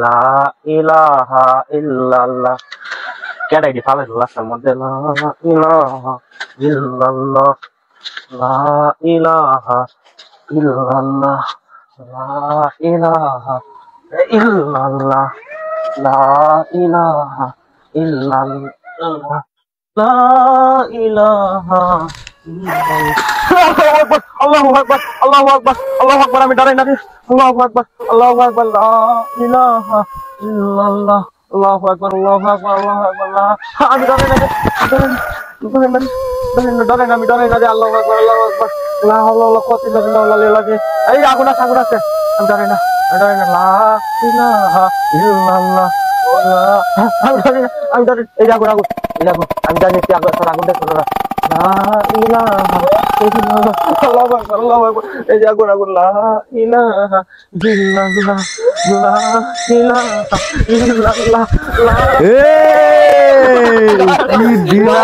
লা ইলাহা ইল্লাল্লাহ। কেডা এটি পাবে লাস্টের মধ্যে লা ইলাহা ইল্লাল্লাহ, লা ইলাহা ইল্লাল্লাহ, লা ইলাহা ইল্লাল্লাহ, লা ইলাহা ইল্লাল্লাহ, লা ইলাহা ইল্লাল্লাহ। আল্লাহু আকবার, আল্লাহু আকবার, আল্লাহু আকবার। আমি ডরাই না রে। আল্লাহু আকবার, আল্লাহু আকবার, লা ইলাহা ইল্লাল্লাহ, আল্লাহু আকবার, আল্লাহু আকবার, আল্লাহু আকবার। আমি ডরাই না রে, ডরাই না, ডরাই না, আমি ডরাই না রে। আল্লাহু আকবার, আল্লাহু আকবার, লা হাওলা ওয়ালা কুওয়াতা ইল্লা বিল্লাহ আল আলিয়্যিল আযীম। এই আগুন আছে, আগুন আছে। আমি ডরাই না, আমি ডরাই না। লা ইলাহা ইল্লাল্লাহ, আমি ডরাই না, আমি ডরাই। এই আগুন, আগুন, এই আগুন। আমি জানি কি আগুন, আগুন দেখো না। লা ইলাহা ইল্লাল্লাহ, আল্লাহু আকবার, আল্লাহু আকবার। এই যে আগুন, আগুন। লা ইলাহা ইল্লাল্লাহ, লা ইলাহা ইল্লাল্লাহ, লা এই কি দিলা